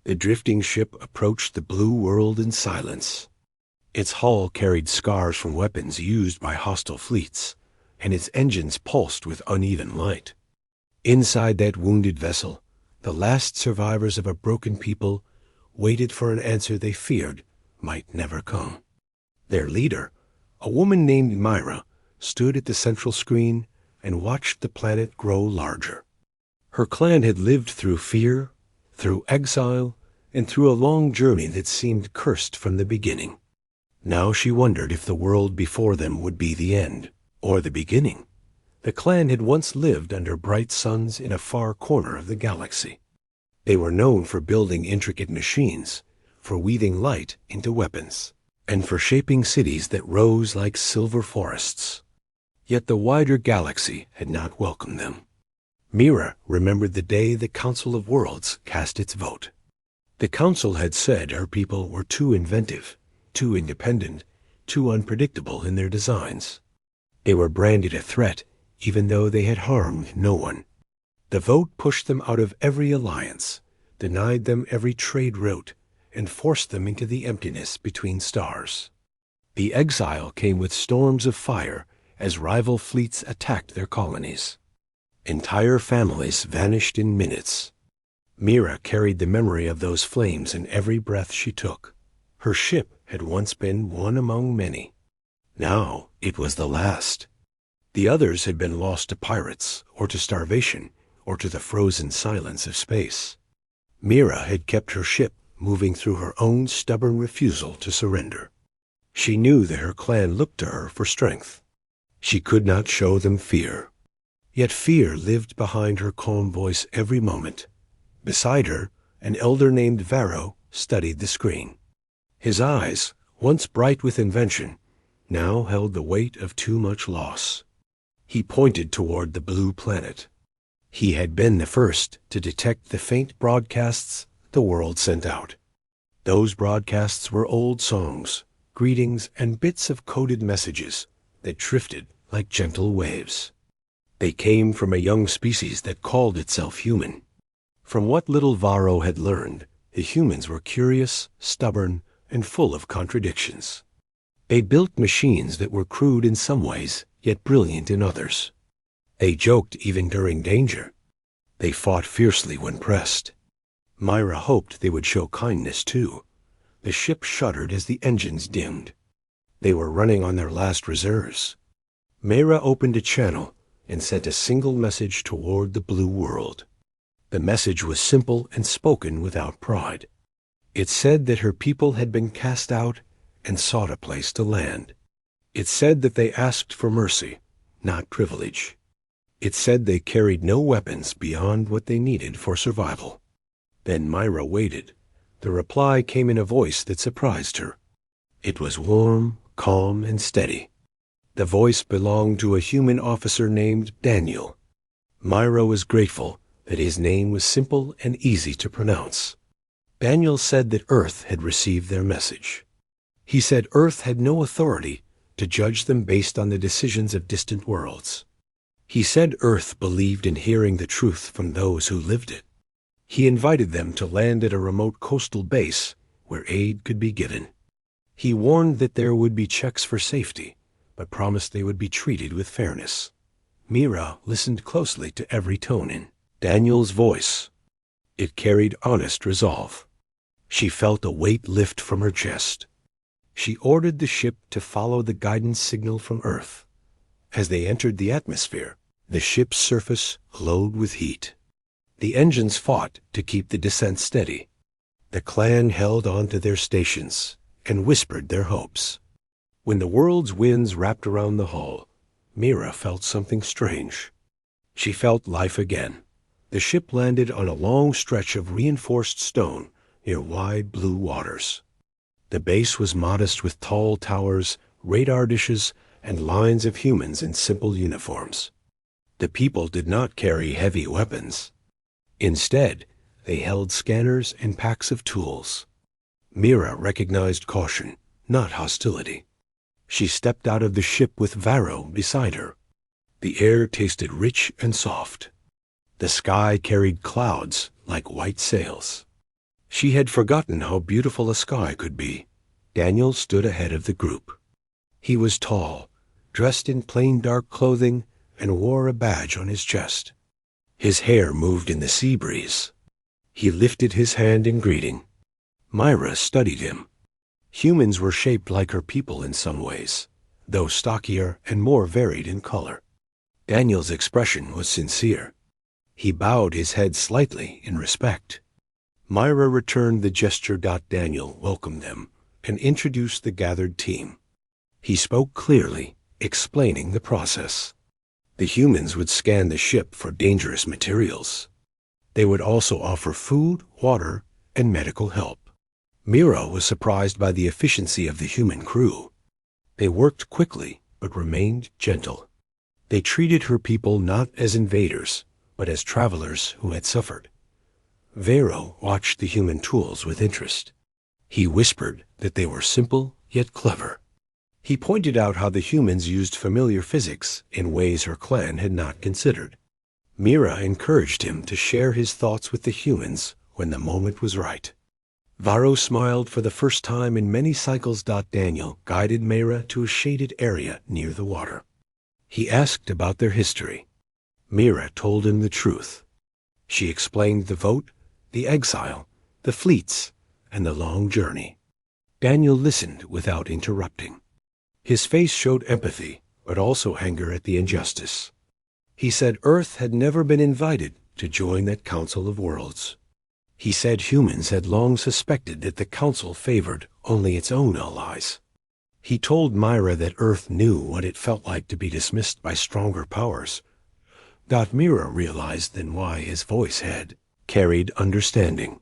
The drifting ship approached the blue world in silence. Its hull carried scars from weapons used by hostile fleets, and its engines pulsed with uneven light. Inside that wounded vessel, the last survivors of a broken people waited for an answer they feared might never come. Their leader, a woman named Myra, stood at the central screen and watched the planet grow larger. Her clan had lived through fear, through exile, and through a long journey that seemed cursed from the beginning. Now she wondered if the world before them would be the end, or the beginning. The clan had once lived under bright suns in a far corner of the galaxy. They were known for building intricate machines, for weaving light into weapons, and for shaping cities that rose like silver forests. Yet the wider galaxy had not welcomed them. Mira remembered the day the Council of Worlds cast its vote. The Council had said her people were too inventive, too independent, too unpredictable in their designs. They were branded a threat, even though they had harmed no one. The vote pushed them out of every alliance, denied them every trade route, and forced them into the emptiness between stars. The exile came with storms of fire as rival fleets attacked their colonies. Entire families vanished in minutes. Mira carried the memory of those flames in every breath she took. Her ship had once been one among many. Now it was the last. The others had been lost to pirates, or to starvation, or to the frozen silence of space. Mira had kept her ship moving through her own stubborn refusal to surrender. She knew that her clan looked to her for strength. She could not show them fear. Yet fear lived behind her calm voice every moment. Beside her, an elder named Varro studied the screen. His eyes, once bright with invention, now held the weight of too much loss. He pointed toward the blue planet. He had been the first to detect the faint broadcasts the world sent out. Those broadcasts were old songs, greetings, and bits of coded messages that drifted like gentle waves. They came from a young species that called itself human. From what little Varro had learned, the humans were curious, stubborn, and full of contradictions. They built machines that were crude in some ways, yet brilliant in others. They joked even during danger. They fought fiercely when pressed. Myra hoped they would show kindness too. The ship shuddered as the engines dimmed. They were running on their last reserves. Myra opened a channel and sent a single message toward the blue world. The message was simple and spoken without pride. It said that her people had been cast out and sought a place to land. It said that they asked for mercy, not privilege. It said they carried no weapons beyond what they needed for survival. Then Myra waited. The reply came in a voice that surprised her. It was warm, calm, and steady. The voice belonged to a human officer named Daniel. Myra was grateful that his name was simple and easy to pronounce. Daniel said that Earth had received their message. He said Earth had no authority to judge them based on the decisions of distant worlds. He said Earth believed in hearing the truth from those who lived it. He invited them to land at a remote coastal base where aid could be given. He warned that there would be checks for safety, but promised they would be treated with fairness. Mira listened closely to every tone in Daniel's voice. It carried honest resolve. She felt a weight lift from her chest. She ordered the ship to follow the guidance signal from Earth. As they entered the atmosphere, the ship's surface glowed with heat. The engines fought to keep the descent steady. The clan held on to their stations and whispered their hopes. When the world's winds wrapped around the hull, Mira felt something strange. She felt life again. The ship landed on a long stretch of reinforced stone near wide blue waters. The base was modest with tall towers, radar dishes, and lines of humans in simple uniforms. The people did not carry heavy weapons. Instead, they held scanners and packs of tools. Mira recognized caution, not hostility. She stepped out of the ship with Varro beside her. The air tasted rich and soft. The sky carried clouds like white sails. She had forgotten how beautiful a sky could be. Daniel stood ahead of the group. He was tall, dressed in plain dark clothing, and wore a badge on his chest. His hair moved in the sea breeze. He lifted his hand in greeting. Myra studied him. Humans were shaped like her people in some ways, though stockier and more varied in color. Daniel's expression was sincere. He bowed his head slightly in respect. Myra returned the gesture. Daniel welcomed them and introduced the gathered team. He spoke clearly, explaining the process. The humans would scan the ship for dangerous materials. They would also offer food, water, and medical help. Mira was surprised by the efficiency of the human crew. They worked quickly, but remained gentle. They treated her people not as invaders, but as travelers who had suffered. Vero watched the human tools with interest. He whispered that they were simple yet clever. He pointed out how the humans used familiar physics in ways her clan had not considered. Mira encouraged him to share his thoughts with the humans when the moment was right. Varro smiled for the first time in many cycles. Daniel guided Mira to a shaded area near the water. He asked about their history. Mira told him the truth. She explained the vote, the exile, the fleets, and the long journey. Daniel listened without interrupting. His face showed empathy, but also anger at the injustice. He said Earth had never been invited to join that Council of Worlds. He said humans had long suspected that the Council favored only its own allies. He told Myra that Earth knew what it felt like to be dismissed by stronger powers. Mira realized then why his voice had carried understanding.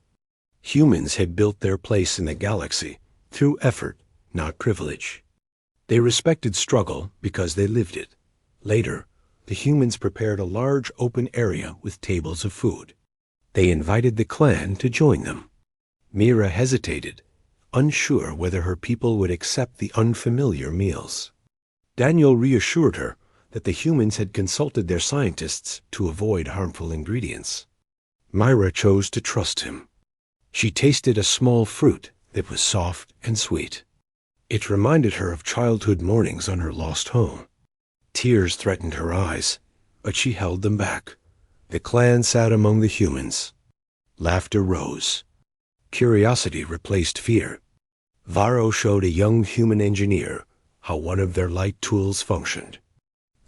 Humans had built their place in the galaxy through effort, not privilege. They respected struggle because they lived it. Later, the humans prepared a large open area with tables of food. They invited the clan to join them. Mira hesitated, unsure whether her people would accept the unfamiliar meals. Daniel reassured her that the humans had consulted their scientists to avoid harmful ingredients. Myra chose to trust him. She tasted a small fruit that was soft and sweet. It reminded her of childhood mornings on her lost home. Tears threatened her eyes, but she held them back. The clan sat among the humans. Laughter rose. Curiosity replaced fear. Varro showed a young human engineer how one of their light tools functioned.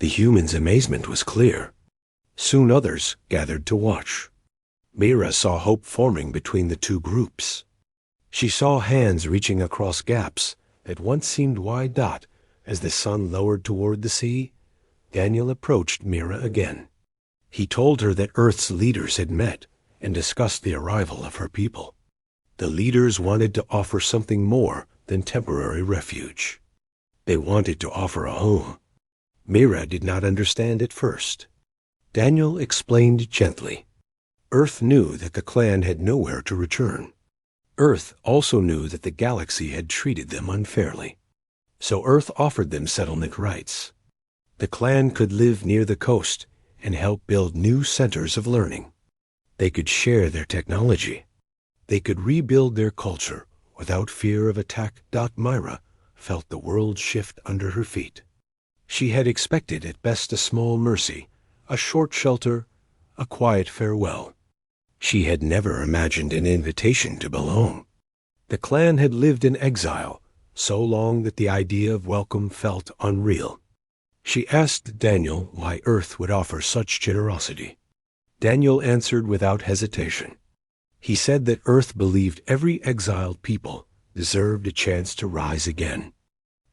The humans' amazement was clear. Soon others gathered to watch. Mira saw hope forming between the two groups. She saw hands reaching across gaps that once seemed wide. As the sun lowered toward the sea, Daniel approached Mira again. He told her that Earth's leaders had met and discussed the arrival of her people. The leaders wanted to offer something more than temporary refuge. They wanted to offer a home. Mira did not understand at first. Daniel explained gently. Earth knew that the clan had nowhere to return. Earth also knew that the galaxy had treated them unfairly. So Earth offered them settlement rights. The clan could live near the coast and help build new centers of learning. They could share their technology. They could rebuild their culture without fear of attack. Myra felt the world shift under her feet. She had expected at best a small mercy, a short shelter, a quiet farewell. She had never imagined an invitation to belong. The clan had lived in exile so long that the idea of welcome felt unreal. She asked Daniel why Earth would offer such generosity. Daniel answered without hesitation. He said that Earth believed every exiled people deserved a chance to rise again.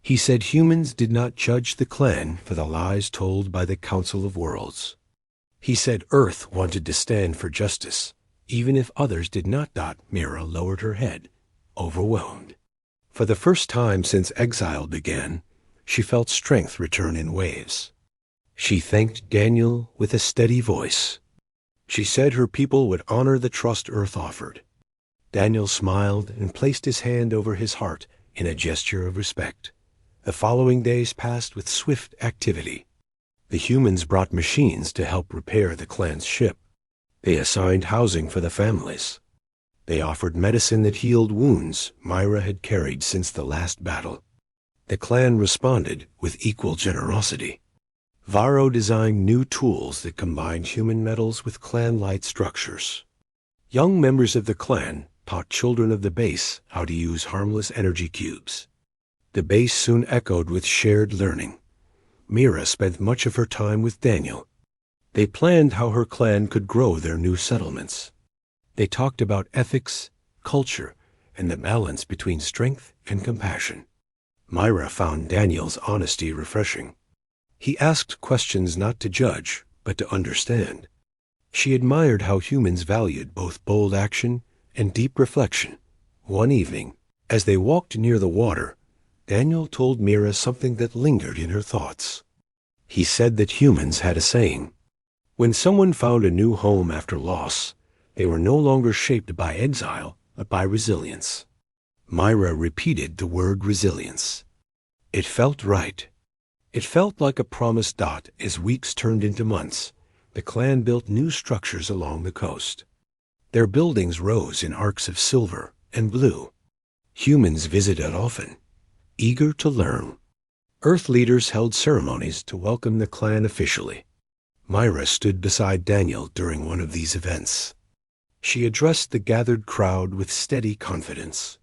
He said humans did not judge the clan for the lies told by the Council of Worlds. He said Earth wanted to stand for justice, even if others did not. Mira lowered her head, overwhelmed. For the first time since exile began, she felt strength return in waves. She thanked Daniel with a steady voice. She said her people would honor the trust Earth offered. Daniel smiled and placed his hand over his heart in a gesture of respect. The following days passed with swift activity. The humans brought machines to help repair the clan's ship. They assigned housing for the families. They offered medicine that healed wounds Myra had carried since the last battle. The clan responded with equal generosity. Varro designed new tools that combined human metals with clan-light structures. Young members of the clan taught children of the base how to use harmless energy cubes. The base soon echoed with shared learning. Mira spent much of her time with Daniel. They planned how her clan could grow their new settlements. They talked about ethics, culture, and the balance between strength and compassion. Myra found Daniel's honesty refreshing. He asked questions not to judge, but to understand. She admired how humans valued both bold action and deep reflection. One evening, as they walked near the water, Daniel told Mira something that lingered in her thoughts. He said that humans had a saying. When someone found a new home after loss, they were no longer shaped by exile, but by resilience. Myra repeated the word resilience. It felt right. It felt like a promised dot as weeks turned into months. The clan built new structures along the coast. Their buildings rose in arcs of silver and blue. Humans visited often, eager to learn. Earth leaders held ceremonies to welcome the clan officially. Myra stood beside Daniel during one of these events. She addressed the gathered crowd with steady confidence.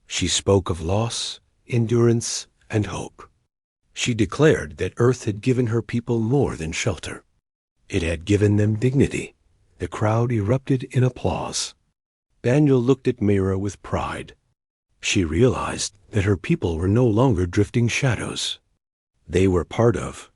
She spoke of loss, endurance, and hope. She declared that Earth had given her people more than shelter. It had given them dignity. The crowd erupted in applause. Daniel looked at Mira with pride. She realized that her people were no longer drifting shadows. They were part of,